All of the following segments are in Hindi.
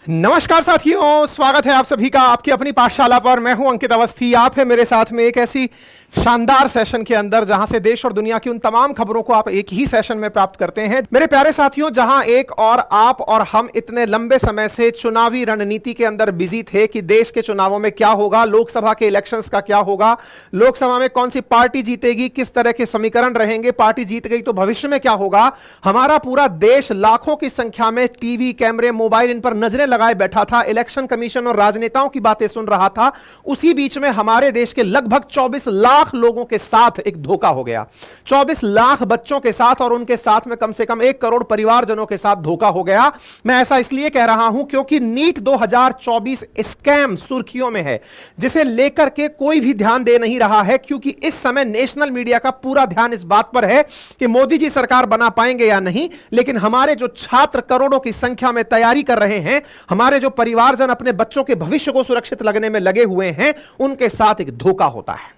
नमस्कार साथियों, स्वागत है आप सभी का आपकी अपनी पाठशाला पर। मैं हूं अंकित अवस्थी। आप है मेरे साथ में एक ऐसी शानदार सेशन के अंदर जहां से देश और दुनिया की उन तमाम खबरों को आप एक ही सेशन में प्राप्त करते हैं। मेरे प्यारे साथियों, जहां एक और आप और हम इतने लंबे समय से चुनावी रणनीति के अंदर बिजी थे कि देश के चुनावों में क्या होगा, लोकसभा के इलेक्शंस का क्या होगा, लोकसभा में कौन सी पार्टी जीतेगी, किस तरह के समीकरण रहेंगे, पार्टी जीत गई तो भविष्य में क्या होगा, हमारा पूरा देश लाखों की संख्या में टीवी, कैमरे, मोबाइल इन पर नजरें लगाए बैठा था, इलेक्शन कमीशन और राजनेताओं की बातें सुन रहा था। उसी बीच में हमारे देश के लगभग 24 लाख लोगों के साथ एक धोखा हो गया। 24 लाख बच्चों के साथ और उनके साथ में कम से कम 1 करोड़ परिवारजनों के साथ धोखा हो गया। मैं ऐसा इसलिए कह रहा हूं क्योंकि नीट 2024 स्कैम सुर्खियों में है, जिसे लेकर के कोई भी ध्यान दे नहीं रहा है, क्योंकि इस समय नेशनल मीडिया का पूरा ध्यान इस बात पर है कि मोदी जी सरकार बना पाएंगे या नहीं। लेकिन हमारे जो छात्र करोड़ों की संख्या में तैयारी कर रहे हैं, हमारे जो परिवारजन अपने बच्चों के भविष्य को सुरक्षित लगने में लगे हुए हैं, उनके साथ एक धोखा होता है।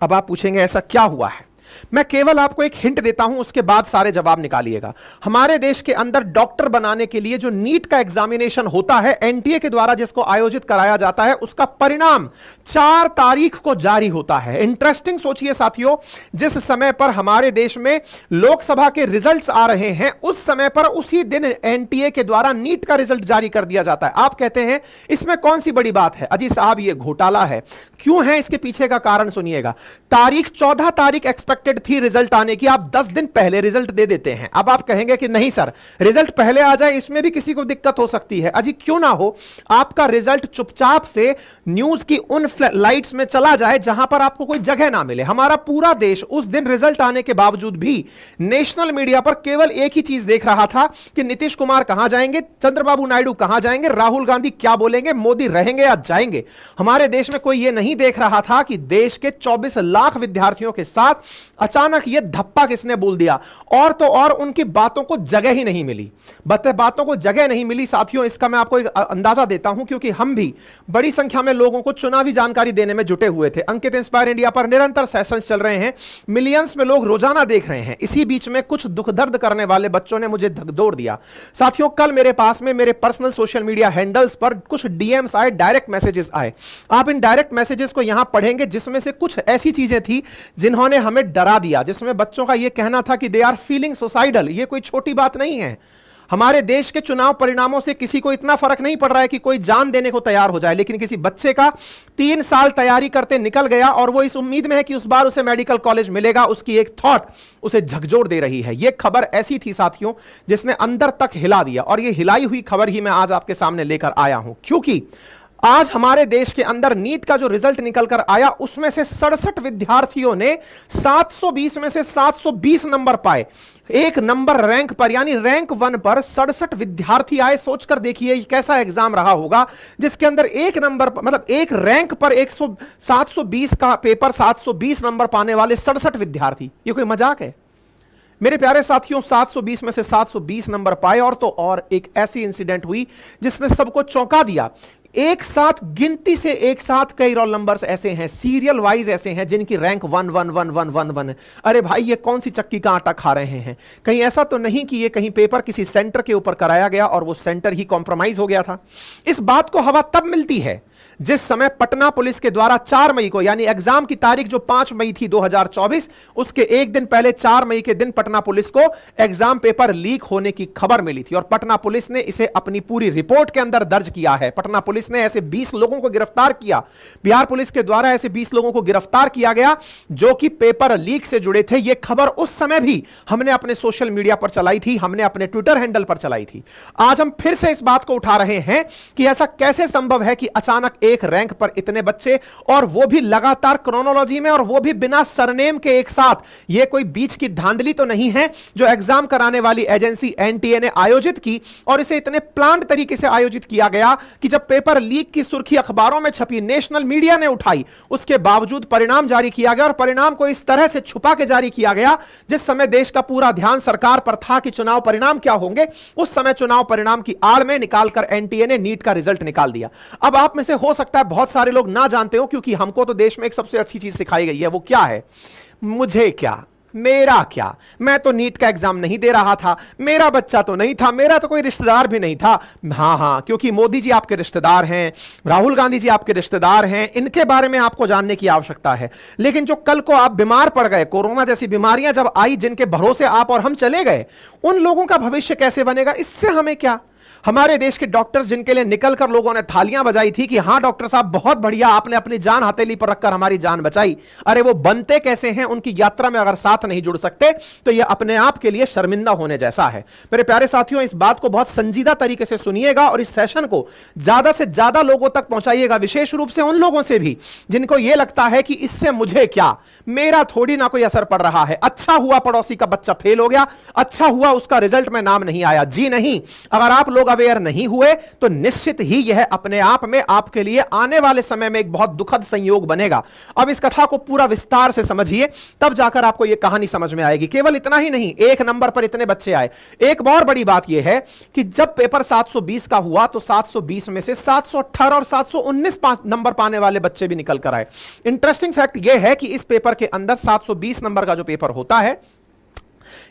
अब आप पूछेंगे ऐसा क्या हुआ है? मैं केवल आपको एक हिंट देता हूं, उसके बाद सारे जवाब निकालिएगा। हमारे देश के अंदर डॉक्टर बनाने के लिए जो नीट का एग्जामिनेशन होता है, एनटीए के द्वारा जिसको आयोजित कराया जाता है, उसका परिणाम 4 तारीख को जारी होता है। इंटरेस्टिंग सोचिए साथियों, जिस समय पर हमारे देश में लोकसभा के रिजल्ट्स आ रहे हैं, उस समय पर उसी दिन एनटीए के द्वारा नीट का रिजल्ट जारी कर दिया जाता है। आप कहते हैं इसमें कौन सी बड़ी बात है? अजी साहब, यह घोटाला है। क्यों है? इसके पीछे का कारण सुनिएगा। तारीख 14 तारीख एक्सपेक्टेड थी रिजल्ट आने की, आप 10 दिन पहले रिजल्ट दे देते हैं। अब आप कहेंगे कि नहीं सर, रिजल्ट पहले आ जाए इसमें भी किसी को दिक्कत हो सकती है। अजी क्यों ना हो, आपका रिजल्ट चुपचाप से न्यूज की उन लाइट्स में चला जाए जहां पर आपको कोई जगह ना मिले। हमारा पूरा देश उस दिन रिजल्ट आने के बावजूद भी नेशनल मीडिया पर केवल एक ही चीज देख रहा था कि नीतीश कुमार कहां जाएंगे, चंद्रबाबू नायडू कहां जाएंगे, राहुल गांधी क्या बोलेंगे, मोदी रहेंगे या जाएंगे। हमारे देश में कोई यह नहीं देख रहा था कि देश के 24 लाख विद्यार्थियों के साथ अचानक यह धप्पा किसने बोल दिया। और तो और उनकी बातों को जगह ही नहीं मिली। बातों को जगह नहीं मिली साथियों, इसका मैं आपको एक अंदाजा देता हूं, क्योंकि हम भी बड़ी संख्या में लोगों को चुनावी जानकारी देने में जुटे हुए थे। अंकित इंस्पायर इंडिया पर निरंतर सेशंस चल रहे हैं, मिलियंस में लोग रोजाना देख रहे हैं। इसी बीच में कुछ दुख दर्द करने वाले बच्चों ने मुझे धकदौड़ दिया। साथियों, कल मेरे पास में मेरे पर्सनल सोशल मीडिया हैंडल्स पर कुछ डीएम्स आए, डायरेक्ट मैसेजेस आए। आप इन डायरेक्ट मैसेजेस को यहां पढ़ेंगे, जिसमें से कुछ ऐसी चीजें थी जिन्होंने हमें डरा दिया, जिसमें बच्चों का यह कहना था कि दे आर फीलिंग सुसाइडल। यह कोई छोटी बात नहीं है। हमारे देश के चुनाव परिणामों से किसी को इतना फर्क नहीं पड़ रहा है कि कोई जान देने को तैयार हो जाए, लेकिन किसी बच्चे का 3 साल तैयारी करते निकल गया और वो इस उम्मीद में है कि उस बार उसे मेडिकल कॉलेज मिलेगा, उसकी एक थॉट उसे झकझोर दे रही है। यह खबर ऐसी थी साथियों जिसने अंदर तक हिला दिया, और यह हिलाई हुई खबर ही मैं आज आपके सामने लेकर आया हूं, क्योंकि आज हमारे देश के अंदर नीट का जो रिजल्ट निकल कर आया, उसमें से 67 विद्यार्थियों ने 720 में से 720 नंबर पाए। एक नंबर रैंक पर, यानी रैंक 1 पर 67 विद्यार्थी आए। सोचकर देखिए कैसा एग्जाम रहा होगा, जिसके अंदर एक नंबर मतलब एक रैंक पर 720 का पेपर, 720 नंबर पाने वाले 67 विद्यार्थी। ये कोई मजाक है? मेरे प्यारे साथियों, 720 में से 720 नंबर पाए। और तो और एक ऐसी इंसिडेंट हुई जिसने सबको चौंका दिया। एक साथ गिनती से एक साथ कई रोल नंबर्स ऐसे हैं, सीरियल वाइज ऐसे हैं, जिनकी रैंक 1 1 1 1 1 1 है। अरे भाई, ये कौन सी चक्की का आटा खा रहे हैं? कहीं ऐसा तो नहीं कि ये कहीं पेपर किसी सेंटर के ऊपर कराया गया और वो सेंटर ही कॉम्प्रोमाइज हो गया था? इस बात को हवा तब मिलती है जिस समय पटना पुलिस के द्वारा 4 मई को, यानी एग्जाम की तारीख जो 5 मई थी 2024, उसके एक दिन पहले 4 मई के दिन पटना पुलिस को एग्जाम पेपर लीक होने की खबर मिली थी। और पटना पुलिस ने इसे अपनी पूरी रिपोर्ट के अंदर दर्ज किया है। पटना पुलिस ने ऐसे 20 लोगों को गिरफ्तार किया। बिहार पुलिस के द्वारा ऐसे 20 लोगों को गिरफ्तार किया गया जो कि पेपर लीक से जुड़े थे। यह खबर उस समय भी हमने अपने सोशल मीडिया पर चलाई थी, हमने अपने ट्विटर हैंडल पर चलाई थी। आज हम फिर से इस बात को उठा रहे हैं कि ऐसा कैसे संभव है कि अचानक एक रैंक पर इतने बच्चे, और वो भी लगातार क्रोनोलॉजी में, और वो भी बिना सरनेम के एक साथ। ये कोई बीच की धांधली तो नहीं है जो एग्जाम कराने वाली एजेंसी एनटीए ने आयोजित की, और इसे इतने प्लान्ड तरीके से आयोजित किया गया कि जब पेपर लीक की सुर्खी अखबारों में छपी, नेशनल मीडिया ने उठाई, उसके बावजूद परिणाम जारी किया गया। और परिणाम को इस तरह से छुपा के जारी किया गया जिस समय देश का पूरा ध्यान सरकार पर था कि चुनाव परिणाम क्या होंगे, उस समय चुनाव परिणाम की आड़ में निकालकर एनटीए ने नीट का रिजल्ट निकाल दिया। अब आप में से हो सकता है बहुत सारे लोग ना जानते हो, क्योंकि हमको तो देश में एक सबसे अच्छी चीज सिखाई गई है। वो क्या है? मुझे क्या, मेरा क्या, मैं तो नीट का एग्जाम नहीं दे रहा था, मेरा बच्चा तो नहीं था, मेरा तो कोई रिश्तेदार भी नहीं था। हां हां, क्योंकि मोदी जी आपके रिश्तेदार हैं, राहुल गांधी जी आपके रिश्तेदार हैं, इनके बारे में आपको जानने की आवश्यकता है। लेकिन जो कल को आप बीमार पड़ गए, कोरोना जैसी बीमारियां जब आई, जिनके भरोसे आप और हम चले गए, उन लोगों का भविष्य कैसे बनेगा, इससे हमें क्या। हमारे देश के डॉक्टर्स जिनके लिए निकलकर लोगों ने थालियां बजाई थी कि हां डॉक्टर साहब बहुत बढ़िया, आपने अपनी जान हथेली पर रखकर हमारी जान बचाई, अरे वो बनते कैसे हैं, उनकी यात्रा में अगर साथ नहीं जुड़ सकते तो यह अपने आप के लिए शर्मिंदा होने जैसा है। मेरे प्यारे साथियों, इस बात को बहुत संजीदा तरीके से सुनिएगा और इस सेशन को ज्यादा से ज्यादा लोगों तक पहुंचाइएगा, विशेष रूप से उन लोगों से भी जिनको यह लगता है कि इससे मुझे क्या, मेरा थोड़ी ना कोई असर पड़ रहा है, अच्छा हुआ पड़ोसी का बच्चा फेल हो गया, अच्छा हुआ उसका रिजल्ट में नाम नहीं आया। जी नहीं, अगर आप लोग अवेयर नहीं हुए तो निश्चित ही यह अपने आप में आपके लिए आने वाले समय में एक बहुत दुखद संयोग बनेगा। अब इस कथा को पूरा विस्तार से समझिए, तब जाकर आपको यह कहानी समझ में आएगी। केवल इतना ही नहीं, एक नंबर पर इतने बच्चे आए। एक बहुत बड़ी बात यह है कि जब पेपर 720 का हुआ तो 720 में से 718 और 719 नंबर पाने वाले बच्चे भी निकल कर आए। इंटरेस्टिंग फैक्ट यह है कि इस पेपर के अंदर 720 नंबर का जो पेपर होता है,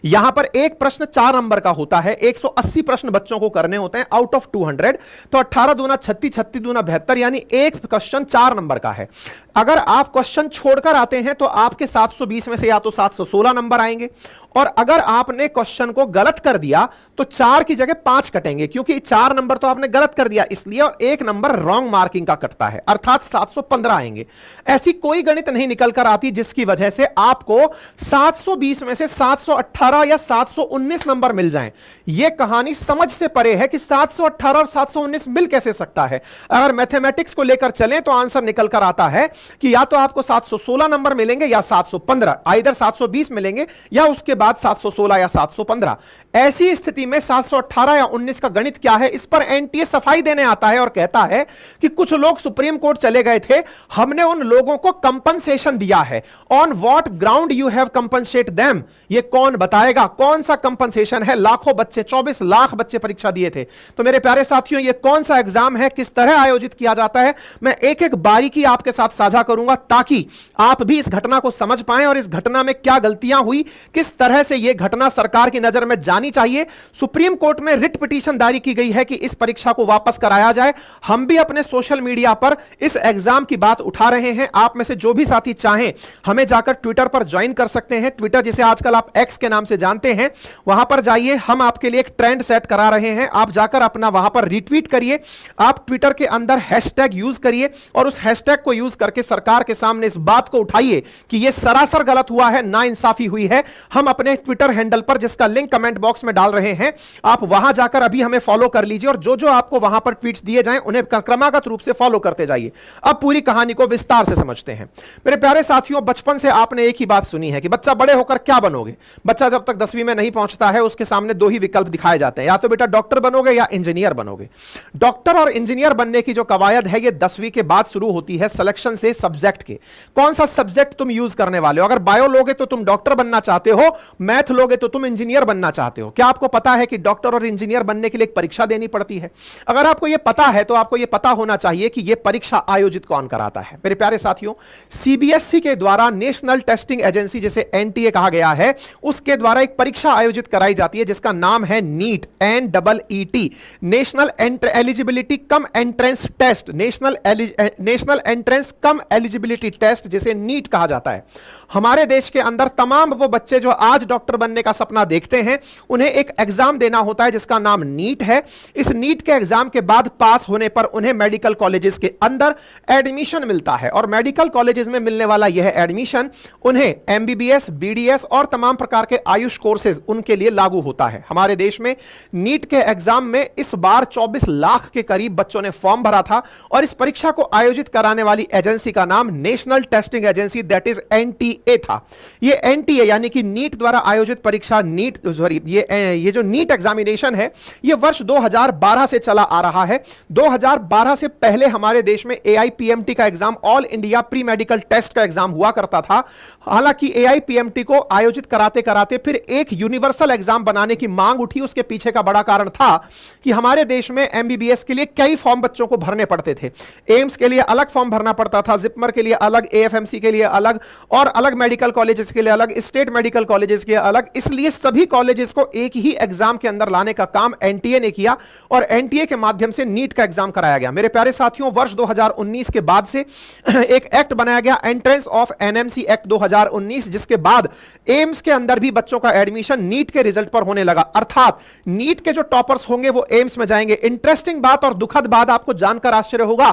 यहां पर एक प्रश्न 4 नंबर का होता है, 180 प्रश्न बच्चों को करने होते हैं आउट ऑफ 200। तो 18 दूना 36, 36 दूना 72, यानी एक क्वेश्चन 4 नंबर का है। अगर आप क्वेश्चन छोड़कर आते हैं तो आपके 720 में से या तो 716 नंबर आएंगे, और अगर आपने क्वेश्चन को गलत कर दिया तो 4 की जगह 5 कटेंगे, क्योंकि 4 नंबर तो आपने गलत कर दिया इसलिए, और 1 नंबर रॉन्ग मार्किंग का कटता है, अर्थात 715 आएंगे। ऐसी कोई गणित नहीं निकल कर आती जिसकी वजह से आपको 720 में से 718 या 719 नंबर मिल जाएं। यह कहानी समझ से परे है कि 718 और 719 मिल कैसे सकता है। अगर मैथमेटिक्स को लेकर चलें तो आंसर निकल कर आता है कि या तो आपको 716 नंबर मिलेंगे या 715, आइदर 720 मिलेंगे या उसके बाद 716 या 715। ऐसी स्थिति में 718 या 19 का गणित क्या है, इस पर एनटीए सफाई देने आता है और कहता है कि कुछ लोग सुप्रीम कोर्ट चले गए थे, हमने उन लोगों को कंपनसेशन दिया है। On what ground you have compensate them, ये कौन बताएगा कौन सा कंपनसेशन है। लाखों बच्चे, 24 लाख बच्चे परीक्षा दिए थे। तो मेरे प्यारे साथियों, ये कौन सा एग्जाम है, किस तरह आयोजित किया जाता है, मैं एक एक बारीकी आपके साथ साझा करूंगा ताकि आप भी इस घटना को समझ पाएं और इस घटना में क्या गलतियां हुई, किस तरह से यह घटना सरकार की नजर में जानी चाहिए। सुप्रीम कोर्ट में रिट पिटीशन दायर की गई है कि इस परीक्षा को वापस कराया जाए। हम भी अपने सोशल मीडिया पर इस एग्जाम की बात उठा रहे हैं। आप में से जो भी साथी चाहें हमें जाकर ट्विटर पर ज्वाइन कर सकते हैं। ट्विटर जिसे आजकल आप एक्स के नाम से जानते हैं, वहां पर जाइए, हम आपके लिए एक ट्रेंड सेट करा रहे हैं। आप जाकर अपना वहां पर रिट्वीट करिए, आप ट्विटर के अंदर हैशटैग यूज करिए और उस हैशटैग को यूज करके सरकार के सामने इस बात को उठाइए कि यह सरासर गलत हुआ है, नाइंसाफी हुई है। हम अपने ट्विटर हैंडल पर, जिसका लिंक कमेंट बॉक्स में डाल रहे हैं, आप वहां जाकर अभी हमें फॉलो कर लीजिए और जो जो आपको वहां पर ट्वीट्स दिए जाएं उन्हें क्रमागत रूप से फॉलो करते जाइए। अब पूरी कहानी को विस्तार से समझते हैं। मेरे प्यारे साथियों, बचपन से आपने एक ही बात सुनी है कि बच्चा बड़े होकर क्या बनोगे। बच्चा जब तक 10वीं में नहीं पहुंचता है उसके सामने 2 ही विकल्प दिखाए जाते हैं, या तो बेटा डॉक्टर बनोगे या इंजीनियर बनोगे। डॉक्टर और इंजीनियर बनने की जो कवायद है, यह 10वीं के बाद शुरू होती है सिलेक्शन से सब्जेक्ट के। कौन सा सब्जेक्ट तुम यूज करने वाले हो। अगर बायो लोगे तो तुम डॉक्टर बनना चाहते हो, मैथ लोगे तो तुम इंजीनियर बनना चाहते हो। क्या आपको पता है कि डॉक्टर और इंजीनियर बनने के लिए एक परीक्षा देनी पड़ती है। अगर आपको यह पता है तो आपको यह पता होना चाहिए कि यह परीक्षा आयोजित कौन कराता है। मेरे प्यारे साथियों, सीबीएसई के द्वारा, नेशनल टेस्टिंग एजेंसी जिसे एनटीए कहा गया है, उसके द्वारा एक परीक्षा आयोजित कराई जाती है जिसका नाम है NEET, NEET, national eligibility cum entrance test, national entrance cum eligibility test, जिसे नीट कहा जाता है। हमारे देश के अंदर तमाम वो बच्चे जो आज डॉक्टर बनने का सपना देखते हैं, उन्हें एक एग्जाम देना होता है जिसका नाम नीट है। इस नीट के एग्जाम के बाद पास होने पर उन्हें मेडिकल कॉलेजेस के अंदर एडमिशन मिलता है, और मेडिकल कॉलेजेस में मिलने वाला यह एडमिशन उन्हें एमबीबीएस, बीडीएस और तमाम प्रकार के आयुष कोर्सेज उनके लिए लागू होता है। हमारे देश में नीट के एग्जाम में इस बार 24 लाख के करीब बच्चों ने फॉर्म भरा था, और इस परीक्षा को आयोजित कराने वाली एजेंसी का नाम national testing agency, that is NTA था। यह एनटीए यानी कि नीट द्वारा आयोजित परीक्षा, नीट सॉरी ये जो नीट एग्जामिनेशन है, यह वर्ष 2012 से चला आ रहा है। 2012 से पहले हमारे देश में एआईपीएमटी का exam, all India pre medical test का एग्जाम हुआ करता था। हालांकि एआईपीएमटी को आयोजित कराते कराते फिर एक यूनिवर्सल एग्जाम बनाने की मांग उठी। उसके पीछे का बड़ा कारण था कि हमारे देश में एमबीबीएस के लिए कई फॉर्म बच्चों को भरने पड़ते थे। एम्स के लिए अलग फॉर्म भरना पड़ता था, था, जिपमर के लिए अलग, एएफएमसी के लिए अलग, और अलग मेडिकल कॉलेजेस के लिए अलग, स्टेट मेडिकल कॉलेजेस के अलग। इसलिए सभी कॉलेजेस को एक ही एग्जाम के अंदर लाने का काम एनटीए ने किया और एनटीए के माध्यम से नीट का एग्जाम कराया गया। मेरे प्यारे साथियों, वर्ष 2019 के बाद से एक एक्ट बनाया गया, एंट्रेंस ऑफ एनएमसी एक्ट 2019, जिसके बाद एम्स के अंदर भी बच्चों का एडमिशन नीट के रिजल्ट पर होने लगा, अर्थात नीट के जो टॉपर्स होंगे वो एम्स में जाएंगे। इंटरेस्टिंग बात और दुखद बात, आपको जानकर आश्चर्य होगा,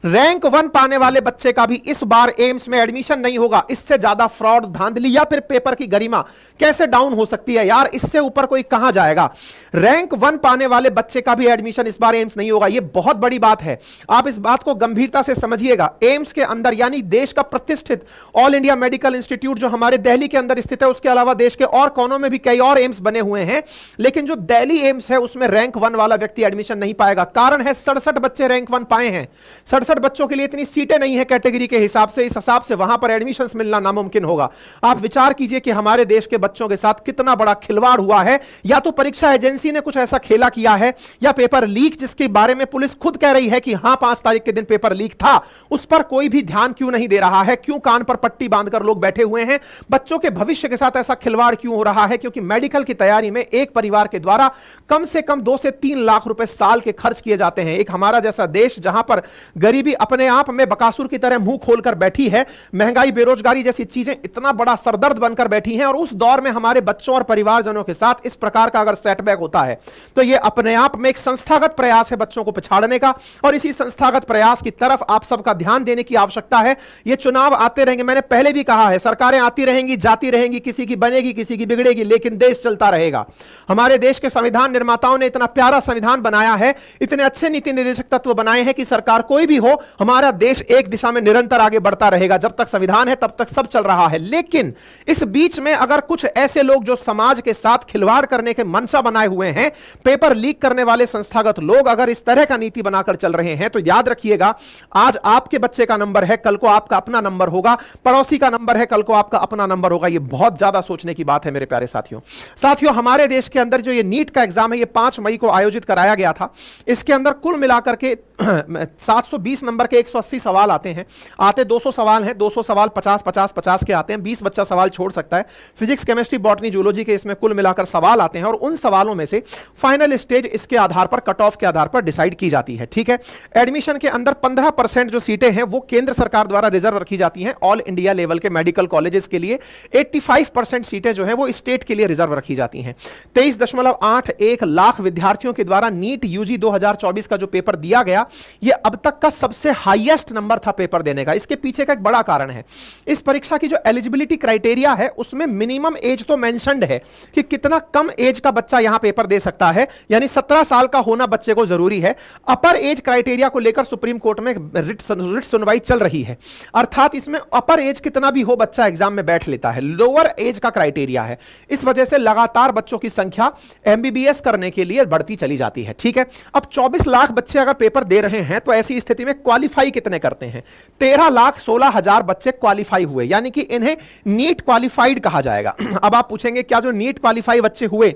रैंक 1 पाने वाले बच्चे का भी इस बार एम्स में एडमिशन नहीं होगा। इससे ज्यादा फ्रॉड, धांधली या फिर पेपर की गरिमा कैसे डाउन हो सकती है यार, इससे ऊपर कोई कहां जाएगा। रैंक 1 पाने वाले बच्चे का भी एडमिशन इस बार एम्स नहीं होगा, यह बहुत बड़ी बात है। आप इस बात को गंभीरता से समझिएगा। एम्स के अंदर, यानी देश का प्रतिष्ठित ऑल इंडिया मेडिकल इंस्टीट्यूट जो हमारे दिल्ली के अंदर स्थित है, उसके अलावा देश के और कोनों में भी कई और एम्स बने हुए हैं, लेकिन जो दिल्ली एम्स है उसमें रैंक 1 वाला व्यक्ति एडमिशन नहीं पाएगा। कारण है 67 बच्चे रैंक 1 पाए हैं। 67 बच्चों के लिए इतनी सीटें नहीं है कैटेगरी के हिसाब से, इस हिसाब से वहां पर एडमिशंस मिलना नामुमकिन होगा। आप विचार कीजिए कि हमारे देश के बच्चों के साथ कितना बड़ा खिलवाड़ हुआ है। या तो परीक्षा एजेंसी ने कुछ ऐसा खेला किया है, या पेपर लीक, जिसके बारे में पुलिस खुद कह रही है कि हां 5 तारीख के दिन पेपर लीक था, उस पर कोई भी ध्यान क्यों नहीं दे रहा है? क्यों कान पर पट्टी बांधकर लोग बैठे हुए हैं? बच्चों के भविष्य के साथ ऐसा खिलवाड़ क्यों हो रहा है? क्योंकि मेडिकल की तैयारी में एक परिवार के द्वारा कम से कम 2 से 3 लाख रुपए साल के खर्च किए जाते हैं। एक हमारा जैसा देश जहां पर गरीबी अपने आप में बकासुर की तरह मुंह खोलकर बैठी है, महंगाई, बेरोजगारी जैसी चीजें इतना बड़ा सरदर्द बनकर बैठी हैं, और उस दौर में हमारे बच्चों और परिवारजनों के साथ इस प्रकार का अगर सेटबैक होता है तो यह अपने आप में एक संस्थागत प्रयास है बच्चों को पिछाड़ने का, और इसी संस्थागत प्रयास की तरफ आप सबका ध्यान देने की आवश्यकता है। ये चुनाव आते रहेंगे, मैंने पहले भी कहा है, सरकारें आती रहेंगी, जाती रहेंगी, किसी की बनेगी, किसी की बिगड़ेगी, लेकिन देश चलता रहेगा। हमारे देश के संविधान निर्माताओं ने इतना प्यारा संविधान बनाया है, इतने अच्छे नीति निर्देशक तत्व बनाए हैं कि सरकार कोई भी हो, हमारा देश एक दिशा में निरंतर आगे बढ़ता रहेगा। जब तक संविधान है तब तक सब चल रहा है। लेकिन इस बीच में अगर कुछ ऐसे लोग जो समाज के साथ खिलवाड़ करने के मंशा बनाए हुए हैं, पेपर लीक करने वाले संस्थागत लोग अगर इस तरह का नीति बनाकर चल रहे हैं, तो याद रखिएगा, आज आपके बच्चे का नंबर है, कल को आपका अपना नंबर होगा, पड़ोसी का नंबर है, कल को आपका अपना नंबर होगा। यह बहुत ज्यादा सोचने की बात है मेरे प्यारे साथियों। हमारे देश के अंदर जो ये नीट का एग्जाम है, ये 5 मई को आयोजित कराया गया था। इसके अंदर कुल मिलाकर के 720 नंबर के 180 सवाल आते हैं। 200 सवाल हैं, 200 सवाल 50-50-50 के आते हैं, 20 बच्चा सवाल छोड़ सकता है। फिजिक्स, केमिस्ट्री, बॉटनी, जूलॉजी के इसमें कुल मिलाकर सवाल आते हैं, और उन सवालों में से फाइनल स्टेज इसके आधार पर, कट ऑफ के आधार पर डिसाइड की जाती है। ठीक है, एडमिशन के अंदर 15% जो सीटें हैं वो केंद्र सरकार द्वारा रिजर्व रखी जाती हैं। ऑल इंडिया लेवल के मेडिकल कॉलेजेस के लिए 85% सीटें जो हैं वो स्टेट के लिए रिजर्व रखी जाती हैं। 23.81 लाख विद्यार्थियों के द्वारा नीट यूजी 2024 का जो पेपर दिया गया, यह अब तक का सबसे हाईएस्ट नंबर था पेपर देने का। इसके पीछे का एक बड़ा कारण है, इस परीक्षा की जो एलिजिबिलिटी क्राइटेरिया है उसमें मिनिमम एज तो मेंशन्ड है कि कितना कम एज का बच्चा यहां पेपर दे सकता है, यानी 17 साल का होना बच्चे को जरूरी है। अपर एज क्राइटेरिया को लेकर सुप्रीम कोर्ट में रिट सुनवाई चल रही है, अर्थात इसमें अपर एज कितना भी हो बच्चा एग्जाम में बैठ लेता है, लोअर एज का क्राइटेरिया है। इस वजह से लगातार बच्चों की संख्या एमबीबीएस करने के लिए बढ़ती चली जाती है। ठीक है, अब 24 लाख बच्चे अगर पेपर दे रहे हैं तो ऐसी स्थिति में क्वालिफाई कितने करते हैं? 13,16,000 बच्चे क्वालिफाई हुए, यानी कि इन्हें नीट क्वालिफाइड कहा जाएगा। अब आप पूछेंगे क्या जो नीट क्वालिफाई बच्चे हुए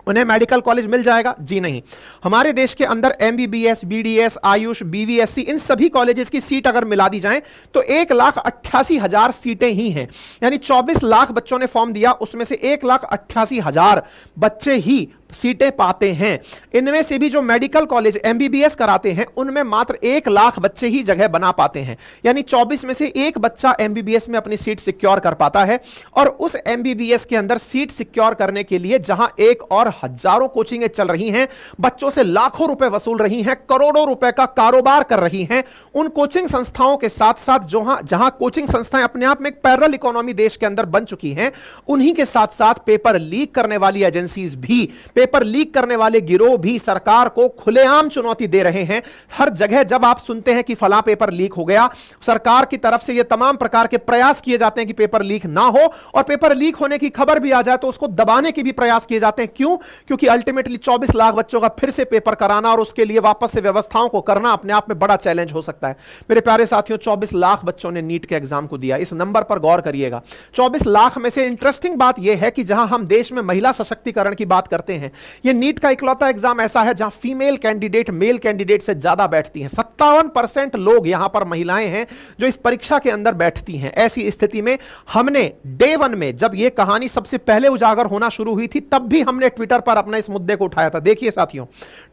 उन्हें मेडिकल कॉलेज मिल जाएगा? जी नहीं। हमारे देश के अंदर एमबीबीएस, बीडीएस, आयुष, बीवीएससी, इन सभी कॉलेजेस की सीट अगर मिला दी जाए तो 1,88,000 सीटें ही हैं, यानी 24 लाख बच्चों ने फॉर्म दिया, उसमें से 1,88,000 बच्चे ही सीटें पाते हैं। इनमें से भी जो मेडिकल कॉलेज एमबीबीएस कराते हैं उनमें मात्र 1 लाख बच्चे ही जगह बना पाते हैं, यानी 24 में से एक बच्चा एमबीबीएस में अपनी सीट सिक्योर कर पाता है। और उस एमबीबीएस के अंदर सीट सिक्योर करने के लिए जहां एक और हजारों कोचिंगें चल रही हैं, बच्चों से लाखों रुपए वसूल रही हैं, करोड़ों रुपए का कारोबार कर रही हैं, उन कोचिंग संस्थाओं के साथ साथ जहां कोचिंग संस्थाएं अपने आप में एक पैरेलल इकोनॉमी देश के अंदर बन चुकी हैं, उन्हीं के साथ साथ पेपर लीक करने वाली एजेंसीज भी, पेपर लीक करने वाले गिरोह भी सरकार को खुलेआम चुनौती दे रहे हैं। हर जगह जब आप सुनते हैं कि फला पेपर लीक हो गया, सरकार की तरफ से यह तमाम प्रकार के प्रयास किए जाते हैं कि पेपर लीक ना हो, और पेपर लीक होने की खबर भी आ जाए तो उसको दबाने के भी प्रयास किए जाते हैं। क्यों? क्योंकि अल्टीमेटली 24 लाख बच्चों का फिर से पेपर कराना और उसके लिए वापस से व्यवस्थाओं को करना अपने आप में बड़ा चैलेंज हो सकता है। मेरे प्यारे साथियों, 24 लाख बच्चों ने नीट के एग्जाम को दिया, इस नंबर पर गौर करिएगा। 24 लाख में से इंटरेस्टिंग बात यह है कि जहां हम देश में महिला सशक्तिकरण की बात करते हैं, ये नीट का इकलौता एग्जाम ऐसा है जहां फीमेल कैंडिडेट मेल कैंडिडेट से ज्यादा बैठती हैं। 57% लोग यहां पर महिलाएं हैं जो इस परीक्षा के अंदर बैठती हैं। ऐसी स्थिति में हमने डे 1 में जब यह कहानी सबसे पहले उजागर होना शुरू हुई थी, तब भी हमने ट्विटर पर अपने इस मुद्दे को उठाया था। देखिए साथियों,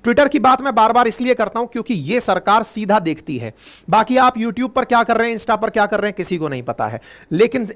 ट्विटर की बात मैं बार बार इसलिए करता हूं क्योंकि यह सरकार सीधा देखती है। बाकी आप यूट्यूब पर क्या कर रहे हैं, इंस्टा पर क्या कर रहे हैं, किसी को नहीं पता है। लेकिन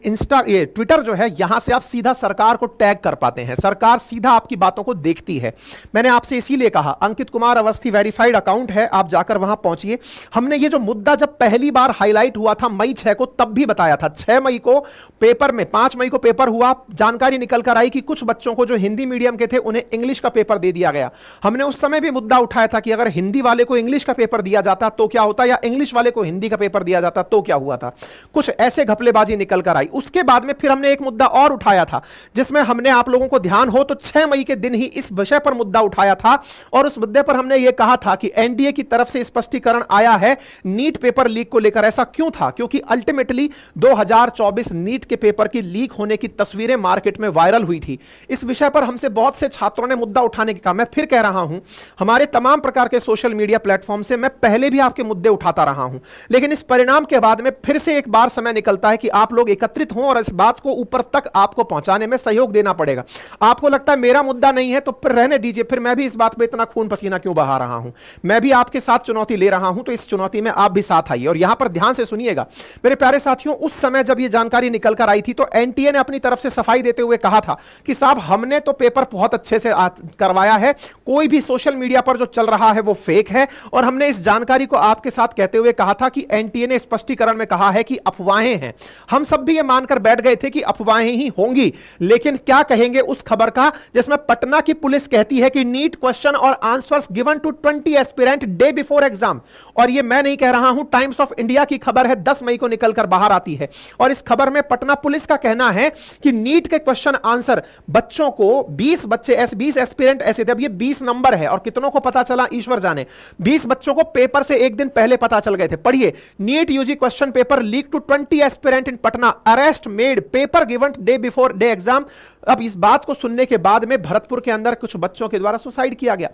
ये ट्विटर जो है, यहां से आप सीधा सरकार को टैग कर पाते हैं। सरकार सीधा आपकी बातों को देखती है। मैंने आपसे इसीलिए कहा, अंकित कुमार अवस्थी वेरीफाइड अकाउंट है, आप जाकर वहां पहुंचिए। हमने ये जो मुद्दा जब पहली बार हाईलाइट हुआ था मई 6 को, तब भी बताया था। 6 मई को पेपर में, 5 मई को पेपर हुआ, जानकारी निकल कर आई कि कुछ बच्चों को जो हिंदी मीडियम के थे उन्हें इंग्लिश का पेपर दे दिया गया। हमने उस समय भी मुद्दा उठाया था कि अगर हिंदी वाले को इंग्लिश का पेपर दिया जाता तो क्या होता, या इंग्लिश वाले को हिंदी का पेपर दिया जाता तो क्या हुआ था। कुछ ऐसे घपलेबाजी निकल कर आई। उसके बाद में फिर हमने एक मुद्दा और उठाया था जिसमें हमने, आप लोगों को ध्यान हो तो 6 मई के दिन ही इस विषय पर मुद्दा उठाया था, और उस मुद्दे पर हमने यह कहा था कि एनडीए की तरफ से स्पष्टीकरण आया है नीट पेपर लीक को लेकर। ऐसा क्यों था? क्योंकि अल्टीमेटली 2024 नीट के पेपर की लीक होने की तस्वीरें मार्केट में वायरल हुई थी। इस विषय पर हमसे बहुत से छात्रों ने मुद्दा उठाने की कहा। मैं फिर कह रहा हूं, हमारे तमाम प्रकार के सोशल मीडिया प्लेटफॉर्म से मैं पहले भी आपके मुद्दे उठाता रहा हूं, लेकिन इस परिणाम के बाद में फिर से एक बार समय निकलता है कि आप लोग एकत्रित हों और इस बात को ऊपर तक आपको पहुंचाने में सहयोग देना पड़ेगा। आपको लगता है मेरा मुद्दा नहीं है तो फिर रहने दीजिए, फिर मैं भी इस बात पे इतना खून पसीना क्यों बहा रहा हूं। मैं भी आपके साथ चुनौती ले रहा हूं, तो इस चुनौती में आप भी साथ आइए। और यहां पर ध्यान से सुनिएगा मेरे प्यारे साथियों, उस समय जब यह जानकारी निकल कर आई थी तो एनटीए ने अपनी तरफ से सफाई देते हुए कहा था कि साहब हमने तो पेपर बहुत अच्छे से करवाया है, कोई भी सोशल मीडिया पर जो चल रहा है वो फेक है। और हमने इस जानकारी को आपके साथ कहते हुए कहा था कि एनटीए ने स्पष्टीकरण में कहा है कि अफवाहें हैं। हम सब भी ये मानकर बैठ गए थे कि अफवाहें ही होंगी, लेकिन क्या कहेंगे उस खबर का जिसमें पटना की पुलिस कहती है कि नीट क्वेश्चन और answers given to 20 aspirant day before exam. और ये मैं नहीं कह रहा हूं, टाइम्स ऑफ इंडिया की खबर है, 10 मई को निकलकर बाहर आती है। और इस खबर में पटना पुलिस का कहना है कि नीट के क्वेश्चन आंसर बच्चों को 20 बच्चे 20 एस्पिरेंट ऐसे थे, अब ये 20 नंबर है और कितनों को पता चला ईश्वर जाने, 20 बच्चों को पेपर से एक दिन पहले पता चल गए थे। पढ़िए, NEET UG question paper leak to 20 aspirant in Patna, arrest made, paper given day before day exam. अब इस बात को सुनने के बाद में भरतपुर के अंदर कुछ बच्चों के द्वारा सुसाइड किया गया,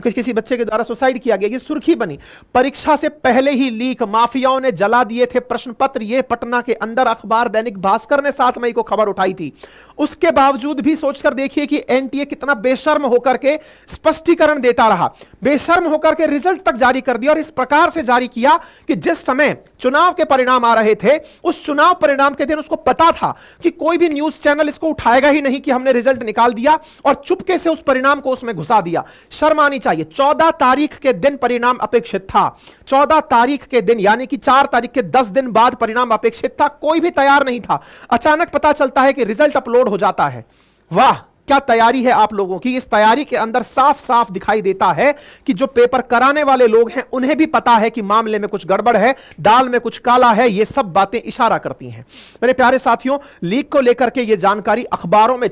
किसी बच्चे के द्वारा सुसाइड किया गया, ये सुर्खी बनी। परीक्षा से पहले ही लीक, माफियाओं ने जला दिए थे प्रश्न पत्र, ये पटना के अंदर अखबार दैनिक भास्कर ने 7 मई को खबर उठाई थी। उसके बावजूद भी सोचकर देखिए कि एनटीए कितना बेशर्म होकर के स्पष्टीकरण देता रहा, बेशर्म होकर के रिजल्ट तक जारी कर दिया। और इस प्रकार से जारी किया कि जिस समय चुनाव के परिणाम आ रहे थे, उस चुनाव परिणाम के दिन उसको पता था कि कोई भी न्यूज चैनल इसको उठाएगा ही नहीं कि हमने रिजल्ट निकाल दिया, और चुपके से उस परिणाम को उसमें घुसा दिया। शर्म आनी चाहिए। 14 तारीख के दिन परिणाम अपेक्षित था, 14 तारीख के दिन यानी कि 4 तारीख के 10 दिन बाद परिणाम अपेक्षित था। कोई भी तैयार नहीं था। अचानक पता चलता है कि रिजल्ट अपलोड हो जाता है। वाह, क्या तैयारी है आप लोगों की। इस तैयारी के अंदर साफ साफ दिखाई देता है कि जो पेपर कराने वाले लोग हैं उन्हें भी पता है कि मामले में कुछ गड़बड़ है, दाल में कुछ काला है। ये सब बातें इशारा करती हैं। मेरे प्यारे साथियों, लीक को लेकर के ये जानकारी अखबारों में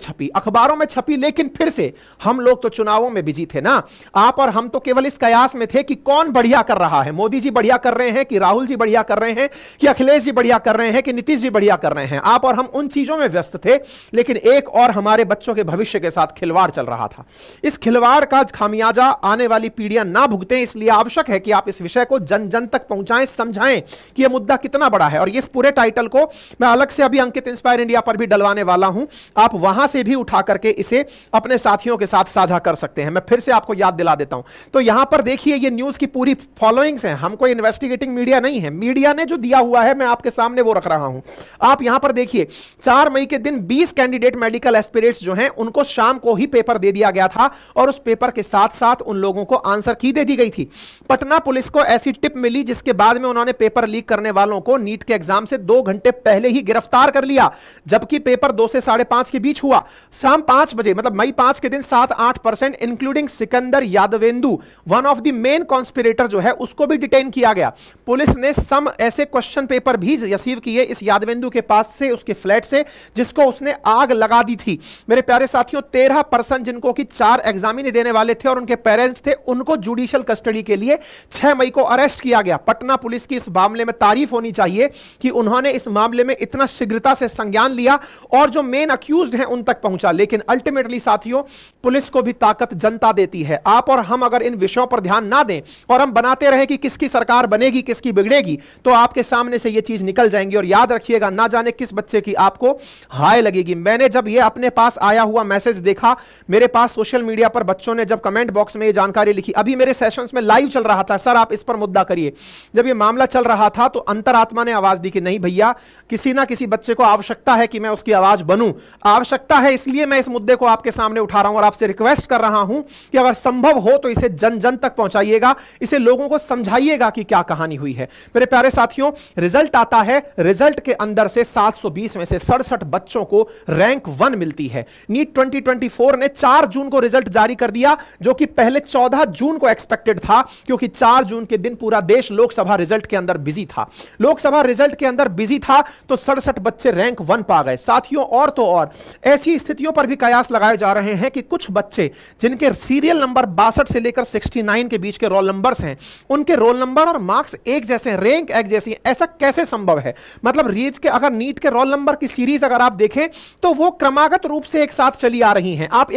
छपी, लेकिन फिर से हम लोग तो चुनावों में बिजी थे ना। आप और हम तो केवल इस कयास में थे कि कौन बढ़िया कर रहा है, मोदी जी बढ़िया कर रहे हैं कि राहुल जी बढ़िया कर रहे हैं कि अखिलेश जी बढ़िया कर रहे हैं कि नीतीश जी बढ़िया कर रहे हैं। आप और हम उन चीजों में व्यस्त थे, लेकिन एक और हमारे बच्चों के भविष्य के साथ खिलवाड़ चल रहा था। इस खिलवाड़ का खामियाजा आने वाली पीढ़ियां ना भुगतें, इसलिए आवश्यक है कि आप इस विषय को जन जन तक पहुंचाएं, समझाएं कि यह मुद्दा कितना बड़ा है। और इस पूरे टाइटल को मैं अलग से अभी अंकित इंस्पायर इंडिया पर भी डलवाने वाला हूं, आप वहां से भी उठा करके इसे अपने साथियों के साथ साझा कर सकते हैं। मैं फिर से आपको याद दिला देता हूं। तो यहां पर देखिए, ये न्यूज की पूरी फॉलोइंग्स है। हम कोई इन्वेस्टिगेटिंग मीडिया नहीं है, मीडिया ने जो दिया हुआ है मैं आपके सामने वो रख रहा हूं। आप यहां पर देखिए, 4 मई के दिन 20 कैंडिडेट मेडिकल एस्पिरेट्स जो हैं उनको शाम को ही पेपर दे दिया गया था, और उस पेपर के साथ साथ उन लोगों को आंसर की दे दी गई थी। पटना पुलिस को ऐसी टिप मिली जिसके बाद में उन्होंने पेपर लीक करने वालों को नीट के एग्जाम से 2 घंटे पहले ही गिरफ्तार कर लिया, जबकि पेपर 2 से 5:30 के बीच हुआ। शाम 5 बजे, मतलब मई 5 के दिन 7-8% including Sikandar Yadavendu, one of the main conspirator जो है, उसको भी डिटेन किया गया। पुलिस ने सम ऐसे क्वेश्चन पेपर भी रिसीव किए इस यादवेंदु के पास से, उसके फ्लैट से, जिसको उसने आग लगा दी थी। मेरे प्यारे साथ साथियों 13% जिनको कि 4 एग्जाम ही नहीं देने वाले थे और उनके पेरेंट्स थे, उनको जुडिशियल कस्टडी के लिए 6 मई को अरेस्ट किया गया। पटना पुलिस की इस मामले में तारीफ होनी चाहिए कि उन्होंने इस मामले में इतना शीघ्रता से संज्ञान लिया और जो मेन अक्यूज्ड हैं उन तक पहुंचा। लेकिन अल्टीमेटली साथियों पुलिस को भी ताकत जनता देती है। आप और हम अगर इन विषयों पर ध्यान ना दें और हम बनाते रहे कि किसकी सरकार बनेगी किसकी बिगड़ेगी, तो आपके सामने से ये चीज निकल जाएंगी। और याद रखिएगा, ना जाने किस बच्चे की आपको हाय लगेगी। मैंने जब ये अपने पास आया हुआ मैसेज देखा, मेरे पास सोशल मीडिया पर बच्चों ने जब कमेंट बॉक्स में ये जानकारी लिखी, अभी मेरे सेशंस में लाइव चल रहा था, सर आप इस पर मुद्दा करिए। जब ये मामला चल रहा था तो अंतरात्मा ने आवाज दी कि नहीं भैया, किसी ना किसी बच्चे को आवश्यकता है कि मैं उसकी आवाज बनूं, आवश्यकता है, इसलिए मैं इस मुद्दे को आपके सामने उठा रहा हूं और आपसे रिक्वेस्ट कर रहा हूं कि अगर संभव हो तो इसे जन जन तक पहुंचाइएगा, इसे लोगों को समझाइएगा कि क्या कहानी हुई है। मेरे प्यारे साथियों, रिजल्ट आता है, रिजल्ट के अंदर से 720 में से 67 बच्चों को रैंक 1 मिलती है। नीट 2024 ने 4 जून को रिजल्ट जारी कर दिया, जो कि पहले 14 जून को एक्सपेक्टेड था, क्योंकि 4 जून के दिन पूरा देश लोकसभा रिजल्ट के अंदर बिजी था। लोकसभा रिजल्ट के अंदर बिजी था तो 67 बच्चे रैंक 1 पा गए। साथियों और तो और ऐसी स्थितियों पर भी कयास लगाए जा रहे हैं कि कुछ बच्चे जिनके सीरियल नंबर 62 से लेकर 69 के बीच के रोल नंबर्स हैं, उनके रोल नंबर और मार्क्स एक जैसे, रैंक एक जैसी। ऐसा कैसे संभव है? मतलब रीट के अगर नीट के रोल नंबर की सीरीज अगर आप देखें तो वो क्रमागत रूप से एक साथ चली आ रही हैं। आप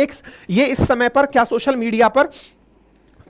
ये इस समय पर क्या सोशल मीडिया पर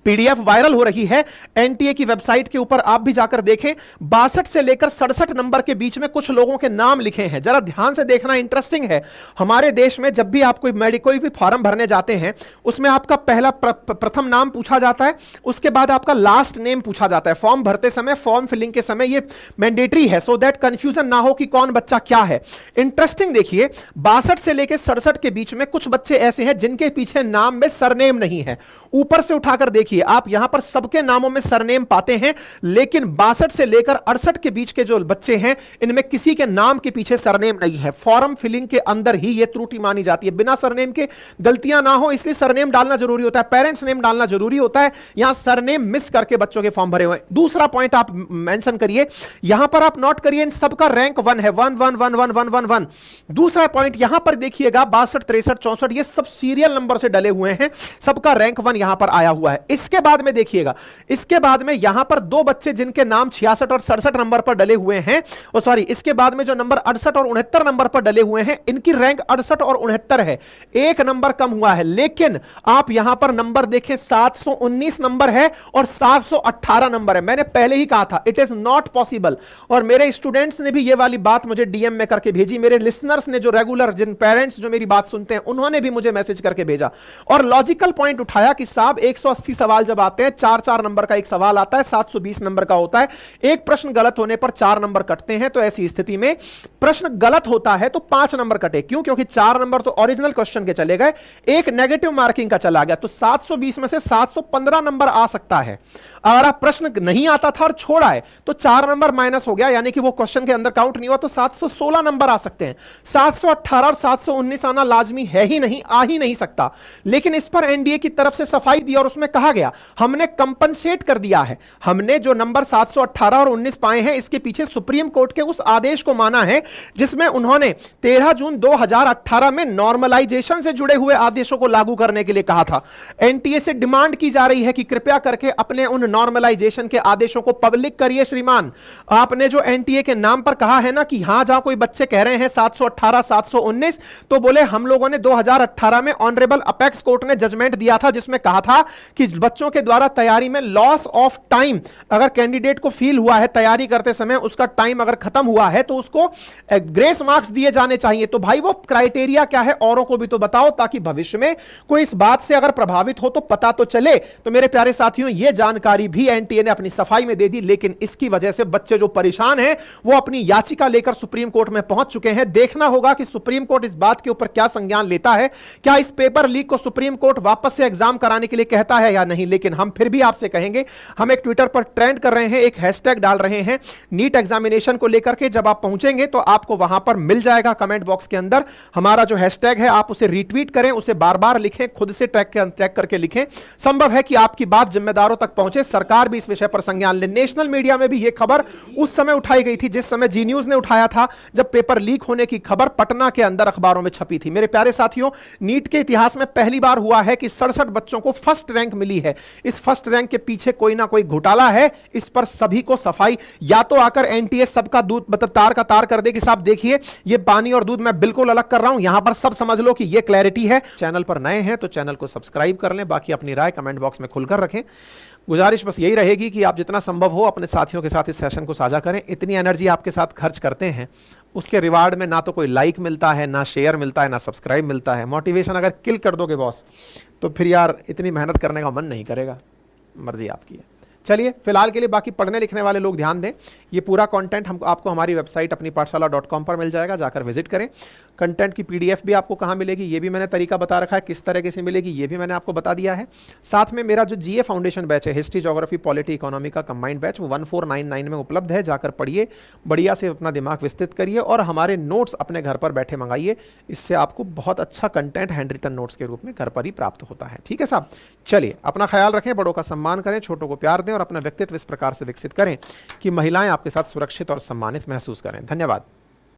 पीडीएफ वायरल हो रही है, एनटीए की वेबसाइट के ऊपर आप भी जाकर देखें, 62 से लेकर 67 नंबर के बीच में कुछ लोगों के नाम लिखे हैं। जरा ध्यान से देखना, इंटरेस्टिंग है। हमारे देश में जब भी आप कोई भी फॉर्म भरने जाते हैं, उसमें आपका पहला प्रथम नाम पूछा जाता है, उसके बाद आपका लास्ट नेम पूछा जाता है। फॉर्म भरते समय, फॉर्म फिलिंग के समय ये मैंडेटरी है, सो दैट कंफ्यूजन ना हो कि कौन बच्चा क्या है। इंटरेस्टिंग देखिए, 62 से लेकर 67 के बीच में कुछ बच्चे ऐसे हैं जिनके पीछे नाम में सरनेम नहीं है। ऊपर से उठाकर देखिए, आप यहां पर सबके नामों में सरनेम पाते हैं, लेकिन 62 से लेकर 68 के बीच के जो बच्चे हैं, इनमें किसी के नाम के पीछे सरनेम नहीं है। फॉर्म फिलिंग के अंदर ही यह त्रुटि मानी जाती है। बिना सरनेम के गलतियां ना हो, इसलिए सरनेम डालना जरूरी होता है, पेरेंट्स नेम डालना जरूरी होता है। यहां सरनेम मिस करके बच्चों के फॉर्म भरे हुए। दूसरा पॉइंट आप मेंशन करिए, यहां पर आप नोट करिए, इन सबका रैंक 1 है, 1 1 1 1 1 1 1। दूसरा पॉइंट यहां पर देखिएगा, 62 63 64 ये सब सीरियल नंबर से डले हुए हैं, सबका रैंक 1 यहां पर आया हुआ है। इसके बाद में देखिएगा, इसके बाद में यहां पर 2 बच्चे जिनके नाम 66 और 67 नंबर पर डले हुए हैं, इसके बाद में जो नंबर 68 और 69 नंबर पर डले हुए हैं, इनकी रैंक 68 और 69 है, 1 नंबर कम हुआ है। लेकिन आप यहां पर नंबर देखें, 719 नंबर है और 718 नंबर है। मैंने पहले ही कहा था, इट इज नॉट पॉसिबल। और मेरे स्टूडेंट्स ने भी ये वाली बात मुझे डीएम में करके भेजी, मेरे लिसनर्स ने, जो रेगुलर जिन पेरेंट्स जो मेरी बात सुनते हैं, उन्होंने भी मुझे मैसेज करके भेजा और लॉजिकल पॉइंट उठाया कि साहब 180 सवाल जब आते हैं, 4-4 नंबर का एक सवाल आता है, 720 नंबर का होता है, एक प्रश्न गलत होने पर 4 नंबर कटते हैं। तो ऐसी स्थिति में प्रश्न गलत होता है तो 5 नंबर कटे। क्यों? क्योंकि 4 नंबर तो ओरिजिनल क्वेश्चन के चले गए, एक नेगेटिव मार्किंग का चला गया। तो 720 में से 715 नंबर आ सकता है। अगर आप प्रश्न नहीं आता था और छोड़ा है तो 4 नंबर माइनस हो गया, यानी कि वो क्वेश्चन के अंदर काउंट नहीं हुआ, तो 716 नंबर आ सकते हैं। 718 और 719 आना लाजमी है ही नहीं, आ ही नहीं सकता। लेकिन इस पर एनडीए की तरफ से सफाई दी और उसमें कहा गया, हमने कंपनसेट कर दिया है। हमने जो नंबर 718 और 19 पाए हैं, इसके पीछे सुप्रीम कोर्ट के उस आदेश को माना है जिसमें उन्होंने 13 जून 2018 में नॉर्मलाइजेशन से जुड़े हुए आदेशों को लागू करने के लिए कहा था। एनटीए से डिमांड की जा रही है कि कृपया करके अपने उन नॉर्मलाइजेशन के आदेशों को पब्लिक करिए। श्रीमान, आपने जो एनटीए के नाम पर कहा है ना कि हां, जहां कोई बच्चे कह रहे हैं 718 719, तो बोले हम लोगों ने 2018 में ऑनरेबल अपेक्स कोर्ट ने जजमेंट दिया था जिसमें कहा था कि बच्चों के द्वारा तैयारी में लॉस ऑफ टाइम, अगर कैंडिडेट को फील हुआ है तैयारी करते समय उसका टाइम अगर खत्म हुआ है तो उसको ग्रेस मार्क्स दिए जाने चाहिए। तो भाई वो क्राइटेरिया क्या है, औरों को भी तो बताओ, ताकि भविष्य में कोई इस बात से अगर प्रभावित हो तो पता तो चले। तो मेरे प्यारे साथियों, यह जानकारी भी एनटीए ने अपनी सफाई में दे दी, लेकिन इसकी वजह से बच्चे जो परेशान हैं वो अपनी याचिका लेकर सुप्रीम कोर्ट में पहुंच चुके हैं। देखना होगा कि सुप्रीम कोर्ट इस बात के ऊपर क्या संज्ञान लेता है। क्या इस पेपर लीक को सुप्रीम कोर्ट वापस से एग्जाम कराने के लिए कहता है या नहीं। नहीं, लेकिन हम फिर भी आपसे कहेंगे, हम एक ट्विटर पर ट्रेंड कर रहे हैं, एक हैशटैग डाल रहे हैं नीट एग्जामिनेशन को लेकर के। जब आप पहुंचेंगे तो आपको वहां पर मिल जाएगा कमेंट बॉक्स के अंदर हमारा जो हैशटैग है, आप उसे रीट्वीट करें, उसे बार बार लिखें, खुद से ट्रैक करके लिखें। संभव है कि आपकी बात जिम्मेदारों तक पहुंचे, सरकार भी इस विषय पर संज्ञान ले। नेशनल मीडिया में भी यह खबर उस समय उठाई गई थी जिस समय जी न्यूज ने उठाया था, जब पेपर लीक होने की खबर पटना के अंदर अखबारों में छपी थी। मेरे प्यारे साथियों, नीट के इतिहास में पहली बार हुआ है कि 67 बच्चों को फर्स्ट रैंक मिली है। इस फर्स्ट रैंक के पीछे कोई ना कोई घोटाला है, इस पर सभी को सफाई, या तो आकर एनटीए सबका दूध मतलब तार का तार कर दे कि साहब देखिए ये पानी और दूध मैं बिल्कुल अलग कर रहा हूं, यहां पर सब समझ लो कि ये क्लैरिटी है। चैनल पर नए हैं तो चैनल को सब्सक्राइब कर लें, बाकी अपनी राय कमेंट बॉक्स में खुलकर रखें। गुजारिश बस यही रहेगी कि आप जितना संभव हो अपने साथियों के साथ इस सेशन को साझा करें। इतनी एनर्जी आपके साथ खर्च करते हैं, उसके रिवार्ड में ना तो कोई लाइक मिलता है, ना शेयर मिलता है, ना सब्सक्राइब मिलता है। मोटिवेशन अगर किल कर दोगे बॉस, तो फिर यार इतनी मेहनत करने का मन नहीं करेगा। मर्जी आपकी है। चलिए फिलहाल के लिए बाकी पढ़ने लिखने वाले लोग ध्यान दें, ये पूरा कंटेंट आपको हमारी वेबसाइट अपनी पाठशाला.com पर मिल जाएगा, जाकर विजिट करें। कंटेंट की पीडीएफ भी आपको कहाँ मिलेगी ये भी मैंने तरीका बता रखा है, किस तरीके से मिलेगी ये भी मैंने आपको बता दिया है। साथ में मेरा जो जीए फाउंडेशन बैच है, हिस्ट्री ज्योग्राफी पॉलिटी इकोनॉमी का कंबाइंड बैच, वो 1499 में उपलब्ध है, जाकर पढ़िए, बढ़िया से अपना दिमाग विस्तृत करिए और हमारे नोट्स अपने घर पर बैठे मंगाइए। इससे आपको बहुत अच्छा कंटेंट हैंड रिटन नोट्स के रूप में घर पर ही प्राप्त होता है। ठीक है साहब, चलिए अपना ख्याल रखें, बड़ों का सम्मान करें, छोटों को प्यार दें और अपना व्यक्तित्व इस प्रकार से विकसित करें कि महिलाएं आपके साथ सुरक्षित और सम्मानित महसूस करें। धन्यवाद।